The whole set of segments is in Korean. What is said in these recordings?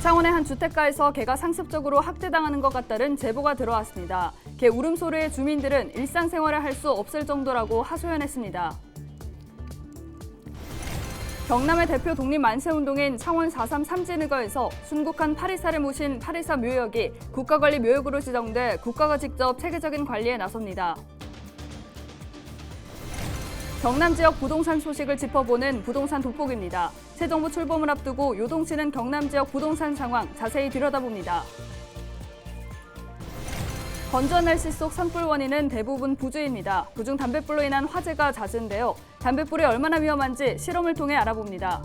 창원의 한 주택가에서 개가 상습적으로 학대당하는 것 같다는 제보가 들어왔습니다. 개 울음소리에 주민들은 일상생활을 할 수 없을 정도라고 하소연했습니다. 경남의 대표 독립 만세운동인 창원 4.3 삼진의거에서 순국한 파리사를 모신 파리사 묘역이 국가관리 묘역으로 지정돼 국가가 직접 체계적인 관리에 나섭니다. 경남 지역 부동산 소식을 짚어보는 부동산 돋보기입니다. 새 정부 출범을 앞두고 요동치는 경남 지역 부동산 상황 자세히 들여다봅니다. 건조한 날씨 속 산불 원인은 대부분 부주입니다. 그중 담뱃불로 인한 화재가 잦은데요. 담뱃불이 얼마나 위험한지 실험을 통해 알아봅니다.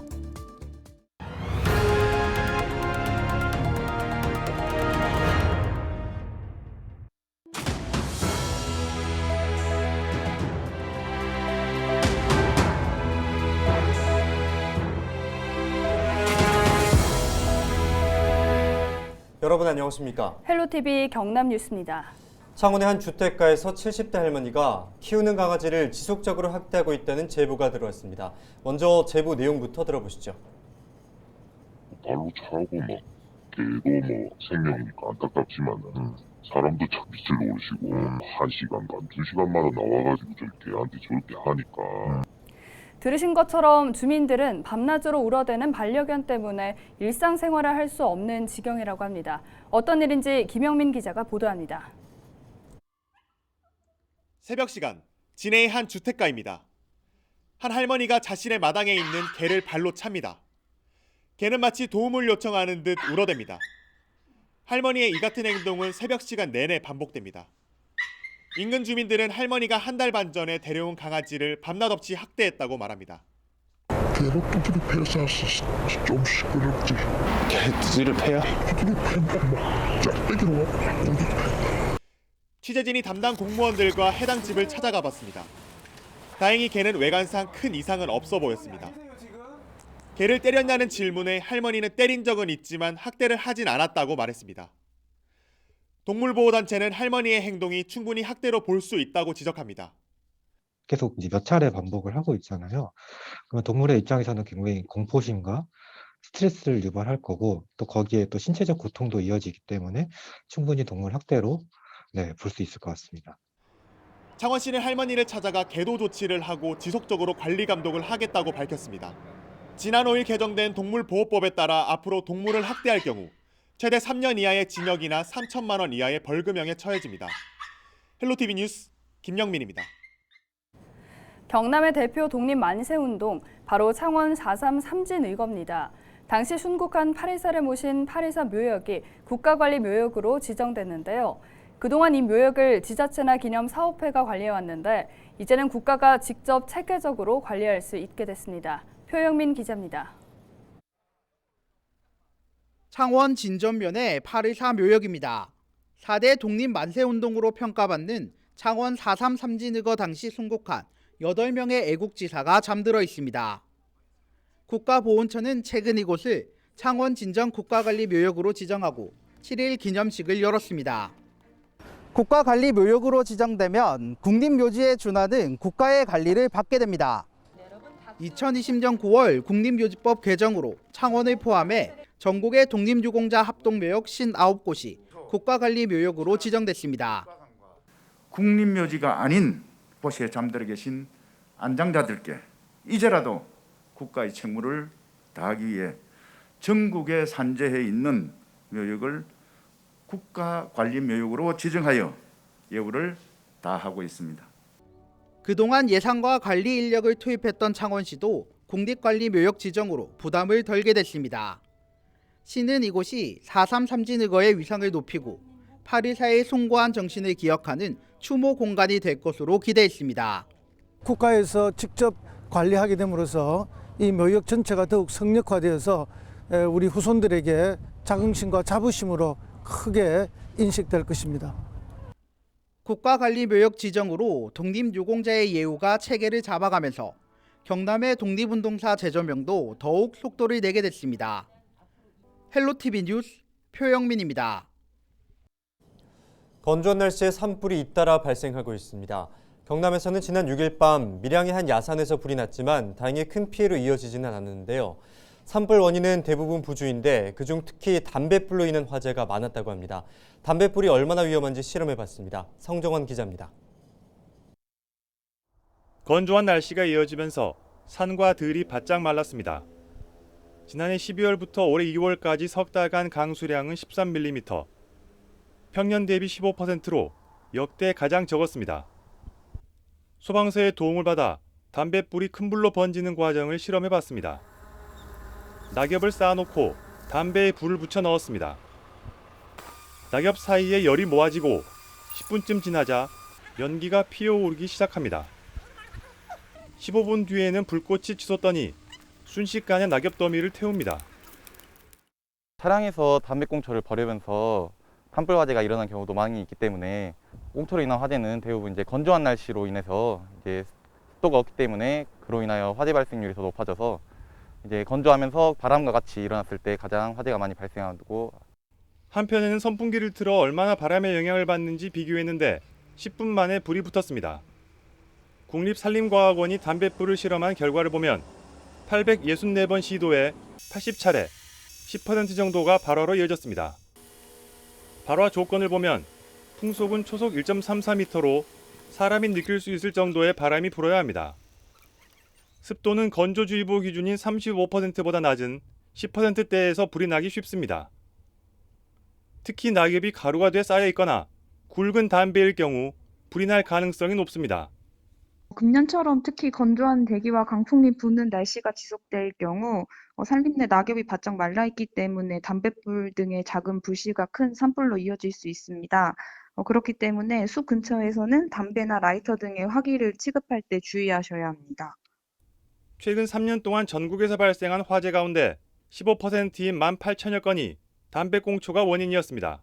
여러분 안녕하십니까? 헬로TV 경남 뉴스입니다. 창원의 한 주택가에서 70대 할머니가 키우는 강아지를 지속적으로 학대하고 있다는 제보가 들어왔습니다. 먼저 제보 내용부터 들어보시죠. 발로 차고 개도 생명이니까 안타깝지만 사람도 참 밑을 모르시고 1시간 반, 2시간마다 나와가지고 개한테 저렇게 하니까. 들으신 것처럼 주민들은 밤낮으로 울어대는 반려견 때문에 일상생활을 할 수 없는 지경이라고 합니다. 어떤 일인지 김영민 기자가 보도합니다. 새벽 시간, 진해의 한 주택가입니다. 한 할머니가 자신의 마당에 있는 개를 발로 찹니다. 개는 마치 도움을 요청하는 듯 울어댑니다. 할머니의 이 같은 행동은 새벽 시간 내내 반복됩니다. 인근 주민들은 할머니가 한 달 반 전에 데려온 강아지를 밤낮 없이 학대했다고 말합니다. 개로 두드려 패서 좀 시끄럽지. 개 두드려 패요? 두드려 패면 짝대기로 와. 취재진이 담당 공무원들과 해당 집을 찾아가 봤습니다. 다행히 개는 외관상 큰 이상은 없어 보였습니다. 개를 때렸냐는 질문에 할머니는 때린 적은 있지만 학대를 하진 않았다고 말했습니다. 동물보호단체는 할머니의 행동이 충분히 학대로 볼 수 있다고 지적합니다. 계속 이제 몇 차례 반복을 하고 있잖아요. 그러면 동물의 입장에서는 굉장히 공포심과 스트레스를 유발할 거고 또 거기에 또 신체적 고통도 이어지기 때문에 충분히 동물 학대로 볼 수 있을 것 같습니다. 창원시는 할머니를 찾아가 계도 조치를 하고 지속적으로 관리 감독을 하겠다고 밝혔습니다. 지난 5일 개정된 동물보호법에 따라 앞으로 동물을 학대할 경우 최대 3년 이하의 징역이나 3천만 원 이하의 벌금형에 처해집니다. 헬로TV 뉴스 김영민입니다. 경남의 대표 독립 만세운동, 바로 창원 4.3 삼진의거입니다. 당시 순국한 파리사를 모신 파리사 묘역이 국가관리 묘역으로 지정됐는데요. 그동안 이 묘역을 지자체나 기념사업회가 관리해왔는데 이제는 국가가 직접 체계적으로 관리할 수 있게 됐습니다. 표영민 기자입니다. 창원 진전면의 파리사 묘역입니다. 4대 독립 만세운동으로 평가받는 창원 4.3 삼진의거 당시 순국한 8명의 애국지사가 잠들어 있습니다. 국가보훈처는 최근 이곳을 창원 진전 국가관리묘역으로 지정하고 7일 기념식을 열었습니다. 국가관리묘역으로 지정되면 국립묘지에 준하는 국가의 관리를 받게 됩니다. 2020년 9월 국립묘지법 개정으로 창원을 포함해 전국의 독립유공자 합동묘역 59곳이 국가관리묘역으로 지정됐습니다. 국립묘지가 아닌 곳에 잠들어 계신 안장자들께 이제라도 국가의 책무를 다하기 위해 전국에 산재해 있는 묘역을 국가관리묘역으로 지정하여 예우를 다하고 있습니다. 그동안 예산과 관리 인력을 투입했던 창원시도 국립관리묘역 지정으로 부담을 덜게 됐습니다. 시는 이곳이 4.3 삼진의거의 위상을 높이고 파리사의 숭고한 정신을 기억하는 추모 공간이 될 것으로 기대했습니다. 국가에서 직접 관리하게 됨으로써 이 묘역 전체가 더욱 성역화되어서 우리 후손들에게 자긍심과 자부심으로 크게 인식될 것입니다. 국가관리묘역 지정으로 독립유공자의 예우가 체계를 잡아가면서 경남의 독립운동사 재조명도 더욱 속도를 내게 됐습니다. 헬로TV 뉴스 표영민입니다. 건조한 날씨에 산불이 잇따라 발생하고 있습니다. 경남에서는 지난 6일 밤 밀양의 한 야산에서 불이 났지만 다행히 큰 피해로 이어지지는 않았는데요. 산불 원인은 대부분 부주인데 그중 특히 담뱃불로 인한 화재가 많았다고 합니다. 담뱃불이 얼마나 위험한지 실험해봤습니다. 성정원 기자입니다. 건조한 날씨가 이어지면서 산과 들이 바짝 말랐습니다. 지난해 12월부터 올해 2월까지 석 달간 강수량은 13mm, 평년 대비 15%로 역대 가장 적었습니다. 소방서의 도움을 받아 담뱃불이 큰 불로 번지는 과정을 실험해봤습니다. 낙엽을 쌓아놓고 담배에 불을 붙여 넣었습니다. 낙엽 사이에 열이 모아지고 10분쯤 지나자 연기가 피어오르기 시작합니다. 15분 뒤에는 불꽃이 치솟더니 순식간에 낙엽 더미를 태웁니다. 차량에서 담배꽁초를 버리면서 산불 화재가 일어난 경우도 많이 있기 때문에 꽁초로 인한 화재는 대부분 이제 건조한 날씨로 인해서 이제 습도가 없기 때문에 그로 인하여 화재 발생률이 더 높아져서 이제 건조하면서 바람과 같이 일어났을 때 가장 화재가 많이 발생하고, 한편에는 선풍기를 틀어 얼마나 바람의 영향을 받는지 비교했는데 10분 만에 불이 붙었습니다. 국립산림과학원이 담뱃불을 실험한 결과를 보면 864번 시도에 80차례, 10% 정도가 발화로 이어졌습니다. 발화 조건을 보면 풍속은 초속 1.34m로 사람이 느낄 수 있을 정도의 바람이 불어야 합니다. 습도는 건조주의보 기준인 35%보다 낮은 10%대에서 불이 나기 쉽습니다. 특히 낙엽이 가루가 돼 쌓여 있거나 굵은 담배일 경우 불이 날 가능성이 높습니다. 금년처럼 특히 건조한 대기와 강풍이 부는 날씨가 지속될 경우 산림 내 낙엽이 바짝 말라있기 때문에 담뱃불 등의 작은 불씨가 큰 산불로 이어질 수 있습니다. 그렇기 때문에 숲 근처에서는 담배나 라이터 등의 화기를 취급할 때 주의하셔야 합니다. 최근 3년 동안 전국에서 발생한 화재 가운데 15%인 18,000여 건이 담배꽁초가 원인이었습니다.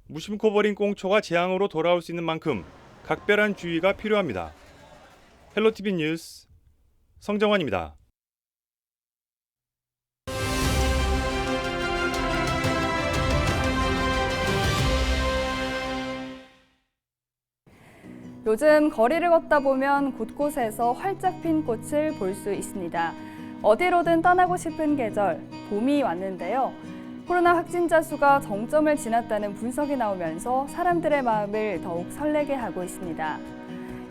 무심코 버린 꽁초가 재앙으로 돌아올 수 있는 만큼 각별한 주의가 필요합니다. 헬로티비 뉴스 성정환입니다. 요즘 거리를 걷다 보면 곳곳에서 활짝 핀 꽃을 볼 수 있습니다. 어디로든 떠나고 싶은 계절, 봄이 왔는데요. 코로나 확진자 수가 정점을 지났다는 분석이 나오면서 사람들의 마음을 더욱 설레게 하고 있습니다.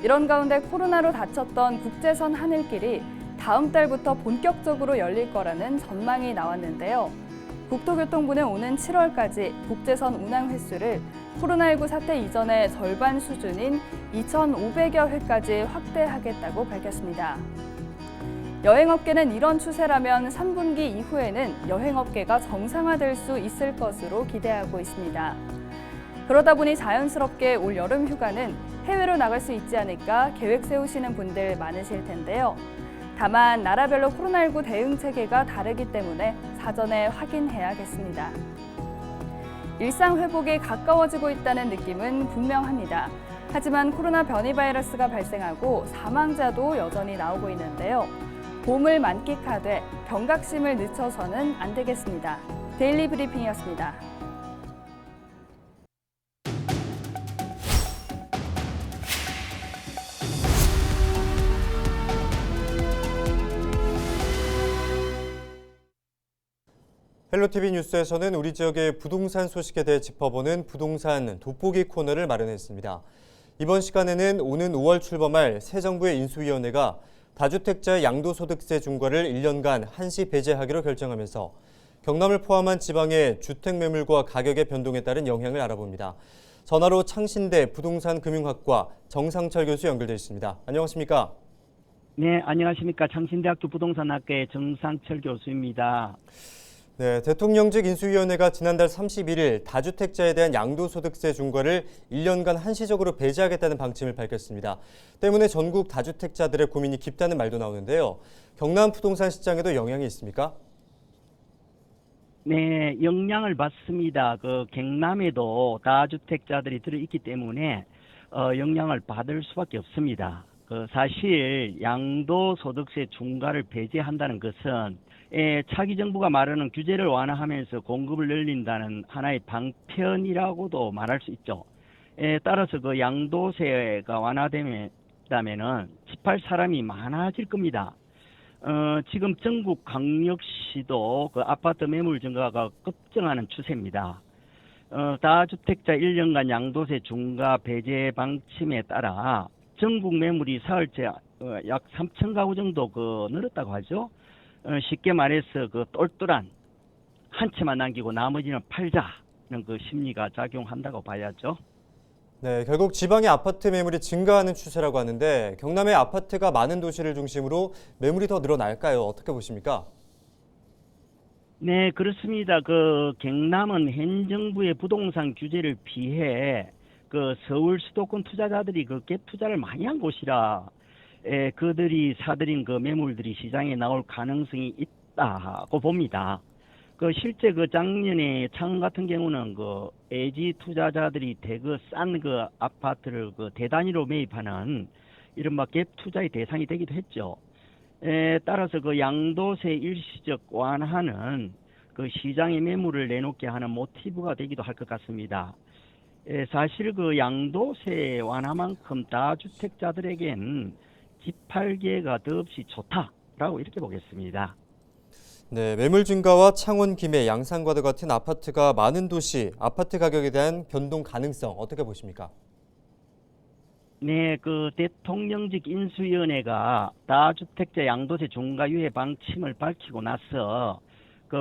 이런 가운데 코로나로 닫혔던 국제선 하늘길이 다음 달부터 본격적으로 열릴 거라는 전망이 나왔는데요. 국토교통부는 오는 7월까지 국제선 운항 횟수를 코로나19 사태 이전의 절반 수준인 2,500여 회까지 확대하겠다고 밝혔습니다. 여행업계는 이런 추세라면 3분기 이후에는 여행업계가 정상화될 수 있을 것으로 기대하고 있습니다. 그러다 보니 자연스럽게 올 여름 휴가는 해외로 나갈 수 있지 않을까 계획 세우시는 분들 많으실 텐데요. 다만 나라별로 코로나19 대응 체계가 다르기 때문에 사전에 확인해야겠습니다. 일상 회복이 가까워지고 있다는 느낌은 분명합니다. 하지만 코로나 변이 바이러스가 발생하고 사망자도 여전히 나오고 있는데요. 봄을 만끽하되 경각심을 늦춰서는 안 되겠습니다. 데일리 브리핑이었습니다. 헬로티비 뉴스에서는 우리 지역의 부동산 소식에 대해 짚어보는 부동산 돋보기 코너를 마련했습니다. 이번 시간에는 오는 5월 출범할 새 정부의 인수위원회가 다주택자의 양도소득세 중과를 1년간 한시 배제하기로 결정하면서 경남을 포함한 지방의 주택 매물과 가격의 변동에 따른 영향을 알아봅니다. 전화로 창신대 부동산금융학과 정상철 교수 연결되어 있습니다. 안녕하십니까? 네, 안녕하십니까. 창신대학교 부동산학과의 정상철 교수입니다. 네, 대통령직 인수위원회가 지난달 31일 다주택자에 대한 양도소득세 중과를 1년간 한시적으로 배제하겠다는 방침을 밝혔습니다. 때문에 전국 다주택자들의 고민이 깊다는 말도 나오는데요. 경남 부동산 시장에도 영향이 있습니까? 네, 영향을 받습니다. 경남에도 다주택자들이 들어있기 때문에 영향을 받을 수밖에 없습니다. 사실 양도소득세 중과를 배제한다는 것은 차기 정부가 말하는 규제를 완화하면서 공급을 늘린다는 하나의 방편이라고도 말할 수 있죠. 따라서 그 양도세가 완화되면은 집할 사람이 많아질 겁니다. 지금 전국 광역시도 그 아파트 매물 증가가 급증하는 추세입니다. 다주택자 1년간 양도세 중과 배제 방침에 따라 전국 매물이 사흘째 약 3천 가구 정도 늘었다고 하죠. 쉽게 말해서 똘똘한 한 채만 남기고 나머지는 팔자는 심리가 작용한다고 봐야죠. 네, 결국 지방의 아파트 매물이 증가하는 추세라고 하는데 경남의 아파트가 많은 도시를 중심으로 매물이 더 늘어날까요? 어떻게 보십니까? 네, 그렇습니다. 경남은 현 정부의 부동산 규제를 피해 서울 수도권 투자자들이 갭 투자를 많이 한 곳이라 그들이 사들인 매물들이 시장에 나올 가능성이 있다고 봅니다. 실제 작년에 창원 같은 경우는 애지 투자자들이 대거 싼 아파트를 대단위로 매입하는 이른바 갭 투자의 대상이 되기도 했죠. 따라서 양도세 일시적 완화는 시장에 매물을 내놓게 하는 모티브가 되기도 할 것 같습니다. 사실 양도세 완화만큼 다주택자들에겐 집 팔기가 더없이 좋다라고 이렇게 보겠습니다. 네, 매물 증가와 창원, 김해, 양산과도 같은 아파트가 많은 도시, 아파트 가격에 대한 변동 가능성 어떻게 보십니까? 네, 대통령직 인수위원회가 다주택자 양도세 중과 유예 방침을 밝히고 나서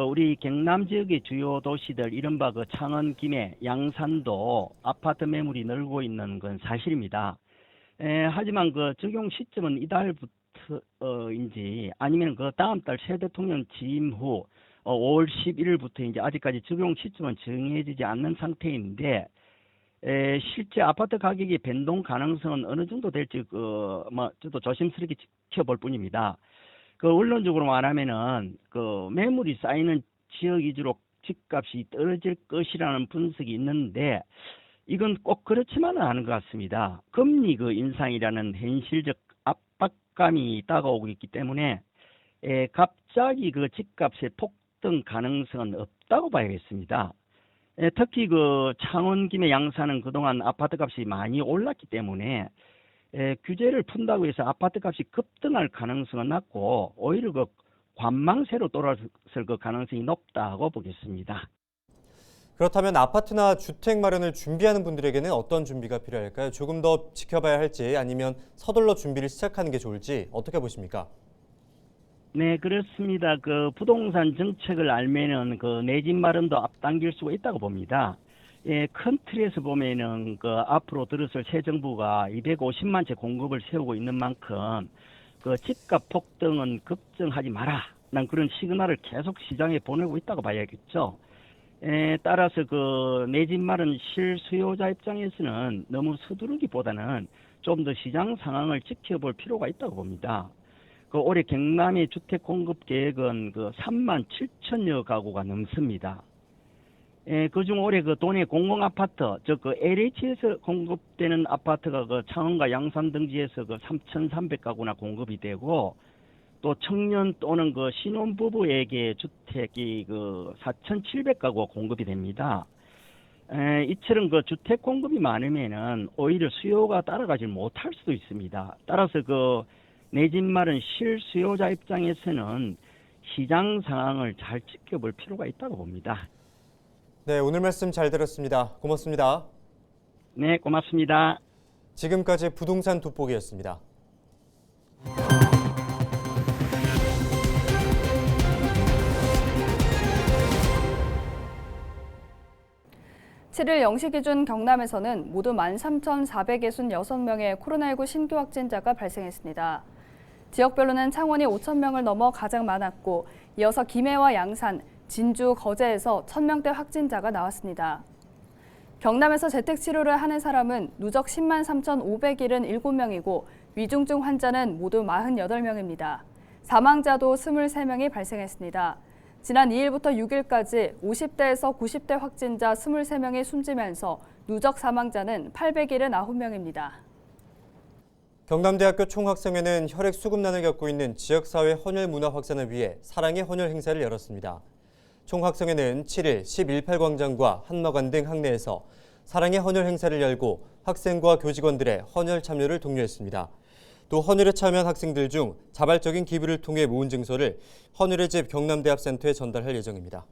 우리 경남 지역의 주요 도시들 이른바 창원, 김해, 양산도 아파트 매물이 늘고 있는 건 사실입니다. 하지만 적용 시점은 이달부터인지 아니면 다음 달 새 대통령 취임 후 5월 11일부터인지 아직까지 적용 시점은 정해지지 않는 상태인데 실제 아파트 가격의 변동 가능성은 어느 정도 될지 저도 조심스럽게 지켜볼 뿐입니다. 원론적으로 말하면은 매물이 쌓이는 지역 위주로 집값이 떨어질 것이라는 분석이 있는데 이건 꼭 그렇지만은 않은 것 같습니다. 금리 인상이라는 현실적 압박감이 다가오고 있기 때문에 갑자기 집값의 폭등 가능성은 없다고 봐야겠습니다. 특히 창원, 김해, 양산은 그동안 아파트값이 많이 올랐기 때문에 규제를 푼다고 해서 아파트값이 급등할 가능성은 낮고 오히려 관망세로 돌아설 가능성이 높다고 보겠습니다. 그렇다면 아파트나 주택 마련을 준비하는 분들에게는 어떤 준비가 필요할까요? 조금 더 지켜봐야 할지 아니면 서둘러 준비를 시작하는 게 좋을지 어떻게 보십니까? 네, 그렇습니다. 부동산 정책을 알면은 내 집 마련도 앞당길 수가 있다고 봅니다. 큰 틀에서 보면은 앞으로 들어설 새 정부가 250만 채 공급을 세우고 있는 만큼 집값 폭등은 급증하지 마라. 난 그런 시그널을 계속 시장에 보내고 있다고 봐야겠죠. 따라서 내 집 마련 실수요자 입장에서는 너무 서두르기보다는 좀 더 시장 상황을 지켜볼 필요가 있다고 봅니다. 올해 경남의 주택 공급 계획은 3만 7천여 가구가 넘습니다. 그중 올해 도내 공공 아파트, 즉 LH에서 공급되는 아파트가 창원과 양산 등지에서 3,300가구나 공급이 되고 또 청년 또는 신혼부부에게 주택이 4,700가구가 공급이 됩니다. 이처럼 주택 공급이 많으면은 오히려 수요가 따라가지 못할 수도 있습니다. 따라서 내 집 마련 실수요자 입장에서는 시장 상황을 잘 지켜볼 필요가 있다고 봅니다. 네, 오늘 말씀 잘 들었습니다. 고맙습니다. 네, 고맙습니다. 지금까지 부동산 돋보기였습니다. (7일) 0시 기준 경남에서는 모두 13,466명의 코로나19 신규 확진자가 발생했습니다. 지역별로는 창원이 5,000명을 넘어 가장 많았고 이어서 김해와 양산, 진주, 거제에서 1,000명대 확진자가 나왔습니다. 경남에서 재택치료를 하는 사람은 누적 10만 3,577명이고 위중증 환자는 모두 48명입니다. 사망자도 23명이 발생했습니다. 지난 2일부터 6일까지 50대에서 90대 확진자 23명이 숨지면서 누적 사망자는 879명입니다. 경남대학교 총학생회는 혈액 수급난을 겪고 있는 지역사회 헌혈 문화 확산을 위해 사랑의 헌혈 행사를 열었습니다. 총학생회는 7일 11.8광장과 한마관 등 학내에서 사랑의 헌혈 행사를 열고 학생과 교직원들의 헌혈 참여를 독려했습니다. 또 헌혈에 참여한 학생들 중 자발적인 기부를 통해 모은 증서를 헌혈의 집 경남대합센터에 전달할 예정입니다.